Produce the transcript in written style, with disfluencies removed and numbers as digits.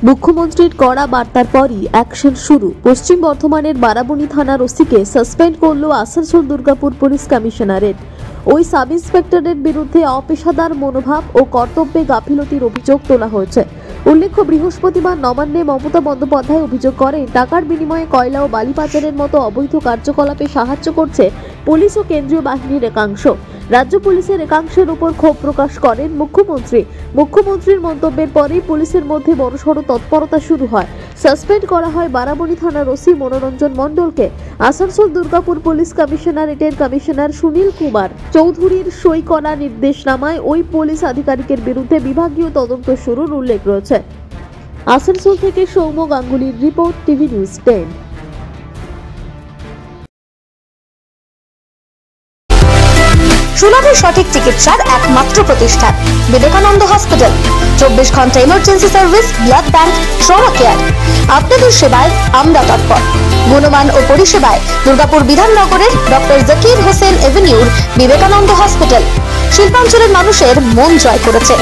মুখ্যমন্ত্রীর কড়া বার্তার পরই অ্যাকশন শুরু। পশ্চিম বর্ধমানের বারাবণী থানার ওসিকে সাসপেন্ড করল আসানসোল দুর্গাপুর পুলিশ কমিশনারেট। ওই সাব ইন্সপেক্টরের বিরুদ্ধে অপেশাদার মনোভাব ও কর্তব্যে গাফিলতির অভিযোগ তোলা হয়েছে। উল্লেখ্য, বৃহস্পতিবার নবান্নে মমতা বন্দ্যোপাধ্যায় অভিযোগ করেন, টাকার বিনিময়ে কয়লা ও বালি পাচারের মতো অবৈধ কার্যকলাপে সাহায্য করছে পুলিশ ও কেন্দ্রীয় বাহিনীর একাংশ। রাজ্য পুলিশের একাংশের উপর ক্ষোভ প্রকাশ করেন মুখ্যমন্ত্রী। মুখ্যমন্ত্রীর মন্তব্যের পরেই পুলিশের মধ্যে বড়সড় তৎপরতা শুরু হয়। সাসপেন্ড করা হয় বারাবণী থানার ওসি মনোরঞ্জন মণ্ডলকে। আসানসোল দুর্গাপুর পুলিশ কমিশনারেটের কমিশনার সুনীল কুমার চৌধুরীর সই করা নির্দেশনামায় ওই পুলিশ আধিকারিকের বিরুদ্ধে বিভাগীয় তদন্ত শুরুর উল্লেখ রয়েছে। আসানসোল থেকে সৌম্য গাঙ্গুলির রিপোর্ট, টিভি নিউজ 10। সুলভে সঠিক চিকিৎসার একমাত্র প্রতিষ্ঠান বিবেকানন্দ হসপিটাল। 24 ঘন্টা emergency service, blood bank, trauma care. আপনাদের সেবায় আমরা তৎপর। গুণমান ও পরিষেবায় দুর্গাপুর বিধাননগরের ডক্টর জাকির হোসেন এভিনিউর বিবেকানন্দ হসপিটাল শিল্পাঞ্চলের মানুষের মন জয় করেছে।